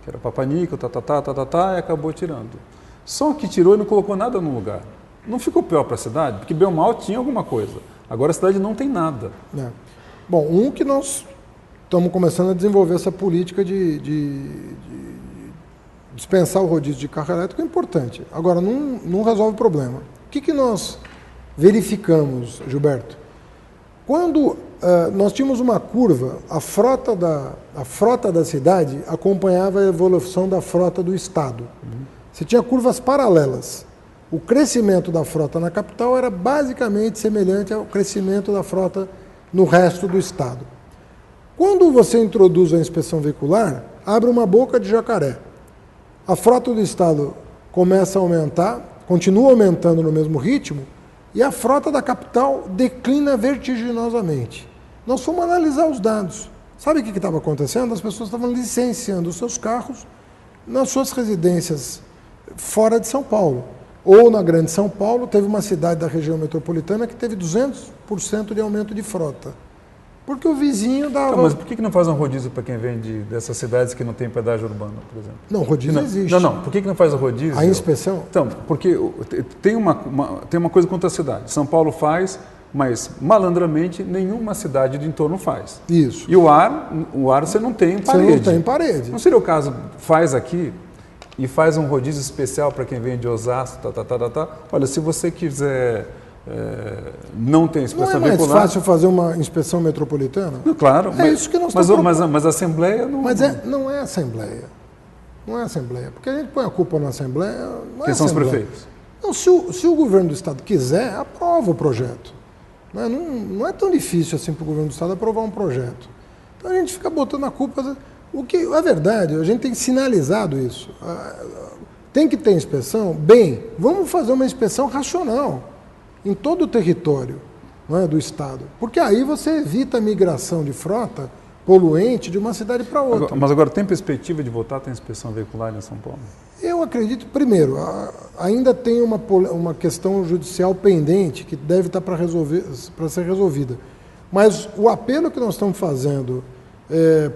que era Papanico, e acabou tirando. Só que tirou e não colocou nada no lugar. Não ficou pior para a cidade, porque bem ou mal tinha alguma coisa. Agora a cidade não tem nada. É. Bom, que nós estamos começando a desenvolver essa política de dispensar o rodízio de carro elétrico é importante. Agora, não resolve o problema. O que nós verificamos, Gilberto? Quando nós tínhamos uma curva, a frota da cidade acompanhava a evolução da frota do Estado. Você tinha curvas paralelas. O crescimento da frota na capital era basicamente semelhante ao crescimento da frota no resto do Estado. Quando você introduz a inspeção veicular, abre uma boca de jacaré. A frota do Estado começa a aumentar, continua aumentando no mesmo ritmo, e a frota da capital declina vertiginosamente. Nós fomos analisar os dados. Sabe o que estava acontecendo? As pessoas estavam licenciando os seus carros nas suas residências fora de São Paulo. Ou na Grande São Paulo, teve uma cidade da região metropolitana que teve 200% de aumento de frota. Porque o vizinho dava... Então, mas por que não faz um rodízio para quem vem dessas cidades que não tem pedágio urbano, por exemplo? Não, rodízio existe. Não. Por que não faz o rodízio? A inspeção? Então, porque tem uma coisa contra a cidade. São Paulo faz, mas malandramente nenhuma cidade de entorno faz. Isso. E o ar você não tem parede. Você não tem parede. Não seria o caso, faz aqui e faz um rodízio especial para quem vem de Osasco, Olha, se você quiser... não tem inspeção veicular. Não é mais fácil fazer uma inspeção metropolitana? Não, claro. Isso que nós estamos propondo. Mas a Assembleia não... Não é Assembleia. Não é Assembleia. Porque a gente põe a culpa na Assembleia. Quem são os prefeitos? Não, se o governo do Estado quiser, aprova o projeto. Não é tão difícil assim para o governo do Estado aprovar um projeto. Então a gente fica botando a culpa... O que é verdade, a gente tem sinalizado isso. Tem que ter inspeção? Bem, vamos fazer uma inspeção racional em todo o território, não é, do Estado. Porque aí você evita a migração de frota poluente de uma cidade para outra. Mas agora tem perspectiva de voltar a ter inspeção veicular em São Paulo? Eu acredito, primeiro, ainda tem uma questão judicial pendente que deve estar para ser resolvida. Mas o apelo que nós estamos fazendo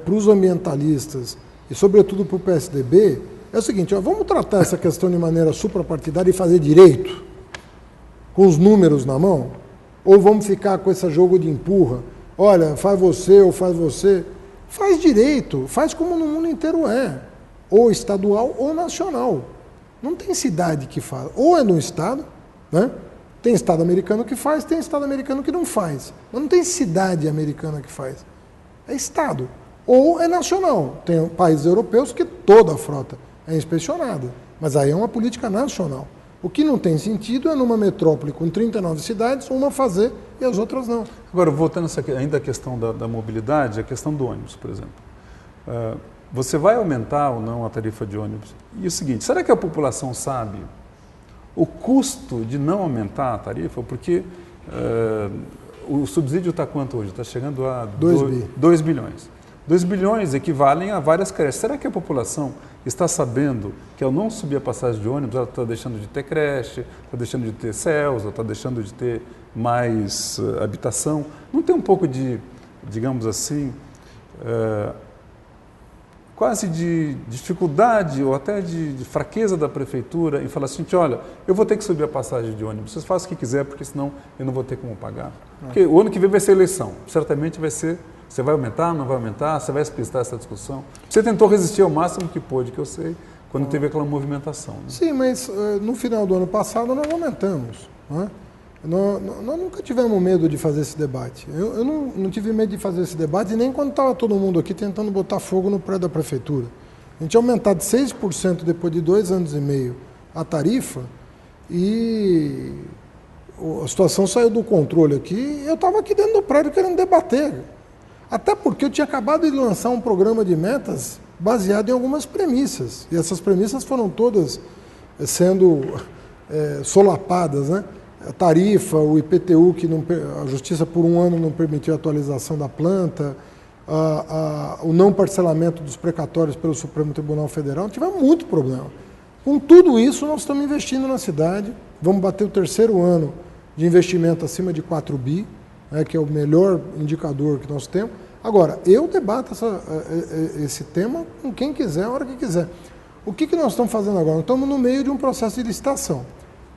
para os ambientalistas e, sobretudo, para o PSDB é o seguinte: vamos tratar essa questão de maneira suprapartidária e fazer direito, com os números na mão, ou vamos ficar com esse jogo de empurra? Olha, faz você ou faz você. Faz direito, faz como no mundo inteiro ou estadual ou nacional. Não tem cidade que faz. Ou é no Estado, né? Tem Estado americano que faz, tem Estado americano que não faz. Mas não tem cidade americana que faz. É Estado. Ou é nacional. Tem países europeus que toda a frota é inspecionada. Mas aí é uma política nacional. O que não tem sentido é numa metrópole com 39 cidades, uma fazer e as outras não. Agora, voltando ainda à questão da mobilidade, a questão do ônibus, por exemplo. Você vai aumentar ou não a tarifa de ônibus? E o seguinte, será que a população sabe o custo de não aumentar a tarifa? Porque o subsídio está quanto hoje? Está chegando a 2 bilhões. 2 bilhões equivalem a várias creches. Será que a população está sabendo que ao não subir a passagem de ônibus, ela está deixando de ter creche, está deixando de ter CELS, está deixando de ter mais habitação? Não tem um pouco de, digamos assim, quase de dificuldade ou até de fraqueza da prefeitura em falar assim: olha, eu vou ter que subir a passagem de ônibus, vocês façam o que quiser, porque senão eu não vou ter como pagar. Porque o ano que vem vai ser eleição, certamente vai ser... Você vai aumentar, não vai aumentar? Você vai explicitar essa discussão? Você tentou resistir ao máximo que pôde, que eu sei, quando teve aquela movimentação. Né? Sim, mas no final do ano passado nós aumentamos. Né? Nós nunca tivemos medo de fazer esse debate. Eu não tive medo de fazer esse debate, nem quando estava todo mundo aqui tentando botar fogo no prédio da prefeitura. A gente aumentar de 6% depois de 2 anos e meio a tarifa e a situação saiu do controle aqui. Eu estava aqui dentro do prédio querendo debater. Até porque eu tinha acabado de lançar um programa de metas baseado em algumas premissas. E essas premissas foram todas sendo solapadas, né? A tarifa, o IPTU, que a Justiça por um ano não permitiu a atualização da planta, o não parcelamento dos precatórios pelo Supremo Tribunal Federal. Tivemos muito problema. Com tudo isso, nós estamos investindo na cidade, vamos bater o 3º ano de investimento acima de 4 bi, né, que é o melhor indicador que nós temos. Agora, eu debato esse tema com quem quiser, a hora que quiser. O que nós estamos fazendo agora? Nós estamos no meio de um processo de licitação.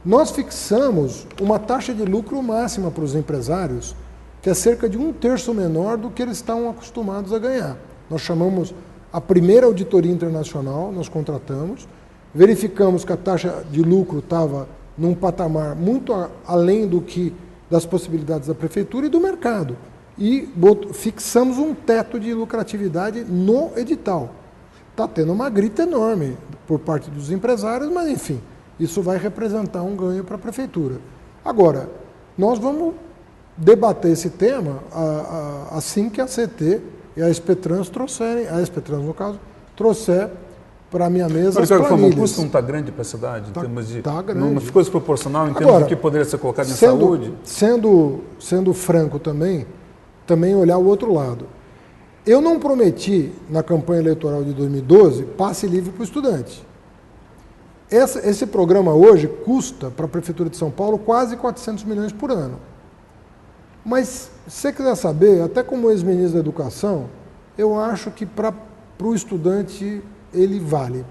Nós fixamos uma taxa de lucro máxima para os empresários, que é cerca de 1/3 menor do que eles estão acostumados a ganhar. Nós chamamos a primeira auditoria internacional, nós contratamos, verificamos que a taxa de lucro estava num patamar muito além das possibilidades da prefeitura e do mercado. E fixamos um teto de lucratividade no edital. Está tendo uma grita enorme por parte dos empresários, mas enfim, isso vai representar um ganho para a prefeitura. Agora, nós vamos debater esse tema assim que a CT e a SPTrans trouxerem, a SPTrans no caso, trouxer para a minha mesa as planilhas. O custo não está grande para a cidade, em termos de... Está grande. Não ficou desproporcional em termos do que poderia ser colocado em saúde? Sendo franco também olhar o outro lado. Eu não prometi, na campanha eleitoral de 2012, passe livre para o estudante. Esse programa hoje custa para a Prefeitura de São Paulo quase 400 milhões por ano. Mas, se você quiser saber, até como ex-ministro da Educação, eu acho que para o estudante ele vale.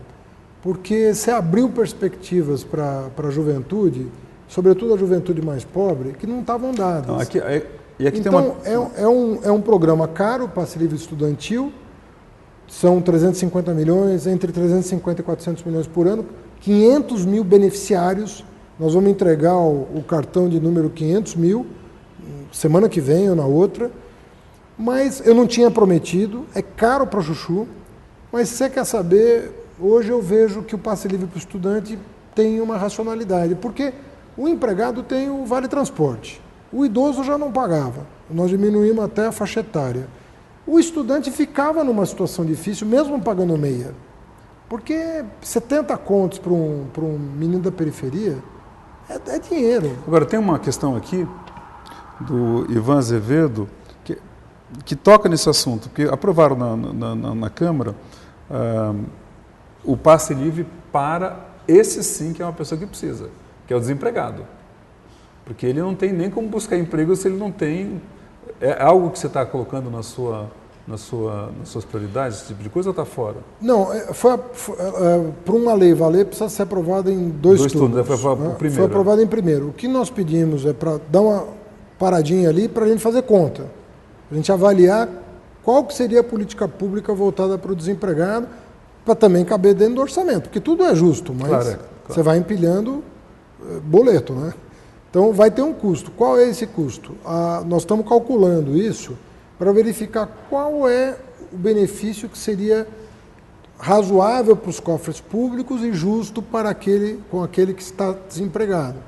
Porque você abriu perspectivas para a juventude, sobretudo a juventude mais pobre, que não estavam dadas. Então, aqui então, é um programa caro, passe livre estudantil, são 350 milhões, entre 350 e 400 milhões por ano, 500 mil beneficiários, nós vamos entregar o cartão de número 500 mil, semana que vem ou na outra, mas eu não tinha prometido, é caro para chuchu, mas se você quer saber, hoje eu vejo que o passe livre para o estudante tem uma racionalidade, porque o empregado tem o vale transporte, o idoso já não pagava, nós diminuímos até a faixa etária. O estudante ficava numa situação difícil, mesmo pagando meia, porque 70 contos para um menino da periferia é dinheiro. Agora, tem uma questão aqui do Ivan Azevedo que toca nesse assunto, porque aprovaram na Câmara o passe livre para esse sim que é uma pessoa que precisa, que é o desempregado. Porque ele não tem nem como buscar emprego se ele não tem... É algo que você está colocando nas suas prioridades, esse tipo de coisa, ou está fora? Não, por uma lei valer, precisa ser aprovada em dois turnos. Foi aprovada em primeiro. O que nós pedimos é para dar uma paradinha ali para a gente fazer conta. A gente avaliar qual que seria a política pública voltada para o desempregado, para também caber dentro do orçamento, porque tudo é justo, mas claro. Você vai empilhando boleto, né? Então vai ter um custo. Qual é esse custo? Nós estamos calculando isso para verificar qual é o benefício que seria razoável para os cofres públicos e justo para aquele que está desempregado.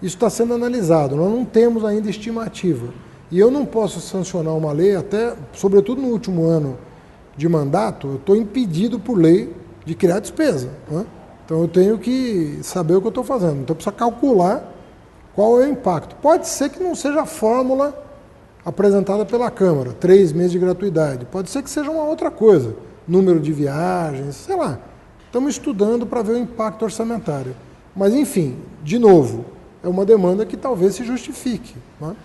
Isso está sendo analisado, nós não temos ainda estimativa. E eu não posso sancionar uma lei, até, sobretudo no último ano de mandato, eu estou impedido por lei de criar despesa, né? Então eu tenho que saber o que eu estou fazendo. Então eu preciso calcular qual é o impacto. Pode ser que não seja a fórmula apresentada pela Câmara, 3 meses de gratuidade. Pode ser que seja uma outra coisa, número de viagens, sei lá. Estamos estudando para ver o impacto orçamentário. Mas, enfim, de novo, é uma demanda que talvez se justifique, né?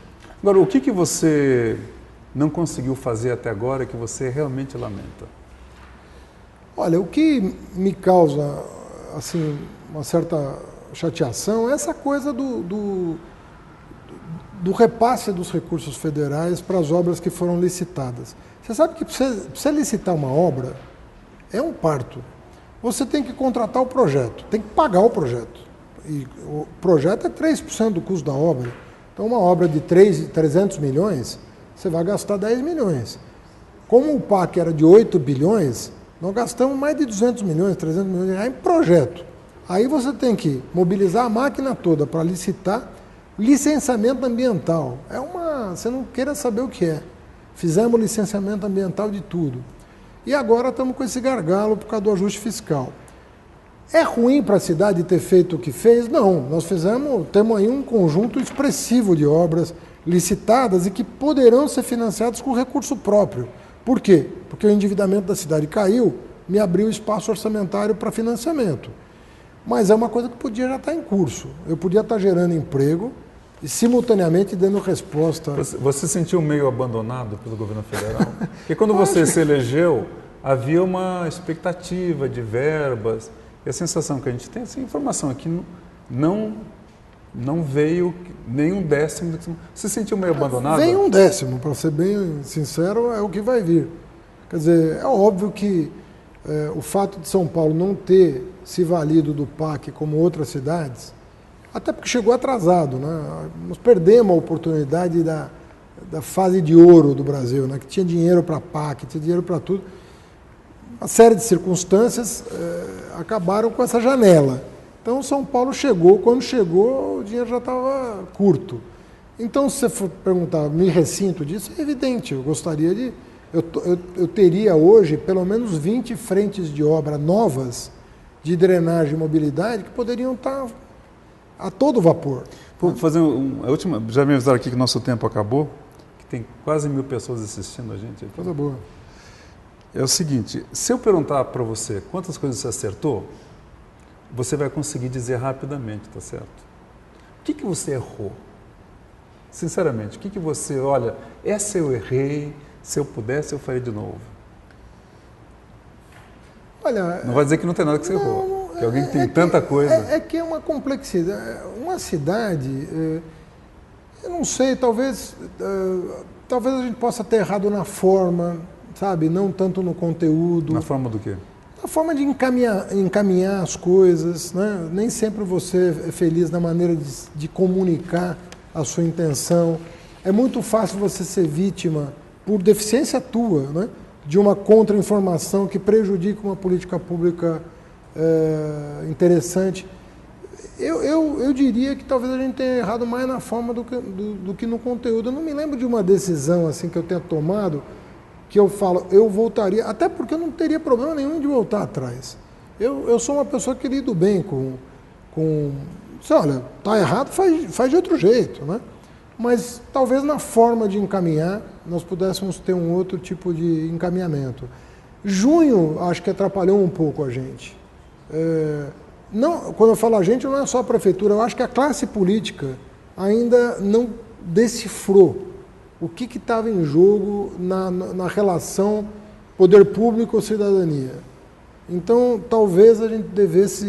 Agora, o que você não conseguiu fazer até agora que você realmente lamenta? Olha, o que me causa assim, uma certa chateação é essa coisa do repasse dos recursos federais para as obras que foram licitadas. Você sabe que para você licitar uma obra é um parto. Você tem que contratar o projeto, tem que pagar o projeto. E o projeto é 3% do custo da obra. Então, uma obra de 300 milhões, você vai gastar 10 milhões. Como o PAC era de 8 bilhões, nós gastamos mais de 200 milhões, 300 milhões em projeto. Aí você tem que mobilizar a máquina toda para licitar licenciamento ambiental. Você não queira saber o que é. Fizemos licenciamento ambiental de tudo. E agora estamos com esse gargalo por causa do ajuste fiscal. É ruim para a cidade ter feito o que fez? Não. Nós temos aí um conjunto expressivo de obras licitadas e que poderão ser financiadas com recurso próprio. Por quê? Porque o endividamento da cidade caiu, me abriu espaço orçamentário para financiamento. Mas é uma coisa que podia já estar em curso. Eu podia estar gerando emprego e simultaneamente dando resposta. Você se sentiu meio abandonado pelo governo federal? Porque quando você se elegeu, havia uma expectativa de verbas, e a sensação que a gente tem, essa informação aqui, não veio nem um décimo. Você se sentiu meio abandonado? Vem um décimo, para ser bem sincero, é o que vai vir. Quer dizer, é óbvio que o fato de São Paulo não ter se valido do PAC como outras cidades, até porque chegou atrasado, né? Nós perdemos a oportunidade da fase de ouro do Brasil, né? Que tinha dinheiro para PAC, tinha dinheiro para tudo. Uma série de circunstâncias acabaram com essa janela. Então, São Paulo chegou, quando chegou, o dinheiro já estava curto. Então, se você for perguntar, me ressinto disso, é evidente, eu gostaria de... Eu teria hoje pelo menos 20 frentes de obra novas de drenagem e mobilidade que poderiam estar a todo vapor. Vou fazer a última... Já me avisaram aqui que o nosso tempo acabou, que tem quase 1000 pessoas assistindo a gente aqui. Coisa boa. É o seguinte, se eu perguntar para você quantas coisas você acertou, você vai conseguir dizer rapidamente, tá certo? O que você errou? Sinceramente, o que você... Olha, essa eu errei, se eu pudesse eu faria de novo. Olha, não vai dizer que não tem nada que você errou, que alguém que tem tanta coisa. É que é uma complexidade. Uma cidade, eu não sei, talvez a gente possa ter errado na forma, sabe? Não tanto no conteúdo. Na forma do quê? Na forma de encaminhar as coisas, né? Nem sempre você é feliz na maneira de comunicar a sua intenção. É muito fácil você ser vítima, por deficiência tua, né? De uma contra-informação que prejudica uma política pública interessante. Eu diria que talvez a gente tenha errado mais na forma do que no conteúdo. Eu não me lembro de uma decisão assim que eu tenha tomado que eu falo, eu voltaria, até porque eu não teria problema nenhum de voltar atrás. Eu sou uma pessoa que lido bem com olha, está errado, faz de outro jeito, né? Mas talvez na forma de encaminhar nós pudéssemos ter um outro tipo de encaminhamento. Junho, acho que atrapalhou um pouco a gente. Não, quando eu falo a gente, não é só a prefeitura, eu acho que a classe política ainda não decifrou o que estava em jogo na relação poder público-cidadania. Então, talvez a gente devesse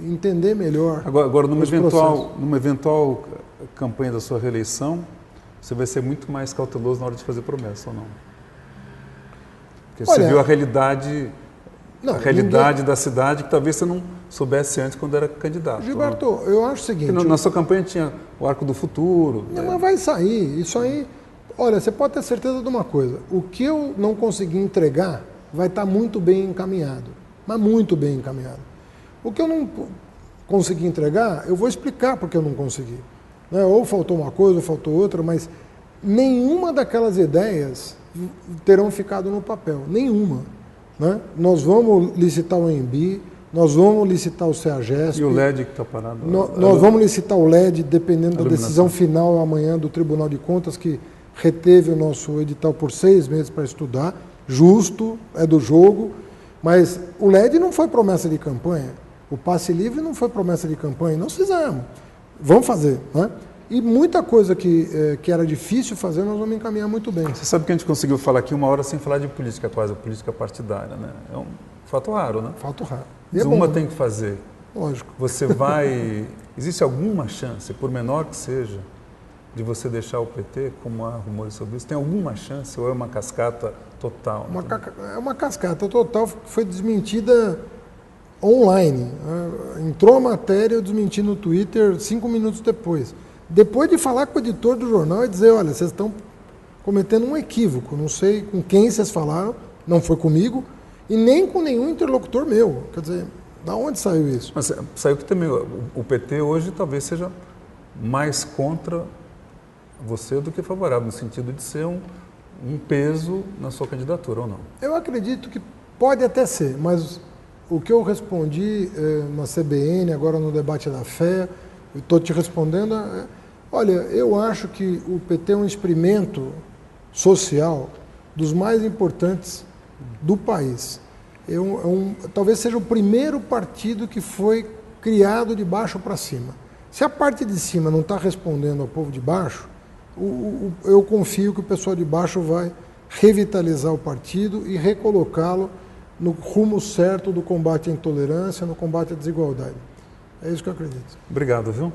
entender melhor. Agora numa eventual campanha da sua reeleição, você vai ser muito mais cauteloso na hora de fazer promessa, ou não? Porque você viu a realidade, da cidade que talvez você não soubesse antes quando era candidato. Gilberto, eu acho o seguinte... Na sua campanha tinha o Arco do Futuro. Não, mas vai sair. Isso aí... Olha, você pode ter certeza de uma coisa. O que eu não consegui entregar vai estar muito bem encaminhado. Mas muito bem encaminhado. O que eu não consegui entregar, eu vou explicar porque eu não consegui. Né? Ou faltou uma coisa, ou faltou outra, mas nenhuma daquelas ideias terão ficado no papel. Nenhuma. Né? Nós vamos licitar o ENBI, nós vamos licitar o CEAGESP. E o LED que está parado? Nós vamos licitar o LED, dependendo da decisão final amanhã do Tribunal de Contas, que reteve o nosso edital por 6 meses para estudar. Justo, é do jogo. Mas o LED não foi promessa de campanha. O passe livre não foi promessa de campanha. Nós fizemos. Vamos fazer. Né? E muita coisa que era difícil fazer, nós vamos encaminhar muito bem. Você sabe que a gente conseguiu falar aqui 1 hora sem falar de política, quase, política partidária, né? É um fato raro, né? Fato raro. Mas uma tem que fazer. Lógico. Você vai... Existe alguma chance, por menor que seja, de você deixar o PT, como há rumores sobre isso? Tem alguma chance ou é uma cascata total? É uma cascata total que foi desmentida online. Entrou a matéria, eu desmenti no Twitter 5 minutos depois. Depois de falar com o editor do jornal e dizer, olha, vocês estão cometendo um equívoco, não sei com quem vocês falaram, não foi comigo, e nem com nenhum interlocutor meu. Quer dizer, da onde saiu isso? Mas saiu que também o PT hoje talvez seja mais contra você do que favorável, no sentido de ser um peso na sua candidatura, ou não? Eu acredito que pode até ser, mas o que eu respondi na CBN, agora no debate da fé, estou te respondendo, olha, eu acho que o PT é um experimento social dos mais importantes do país. Talvez seja o primeiro partido que foi criado de baixo para cima. Se a parte de cima não está respondendo ao povo de baixo, eu confio que o pessoal de baixo vai revitalizar o partido e recolocá-lo no rumo certo do combate à intolerância, no combate à desigualdade. É isso que eu acredito. Obrigado, viu?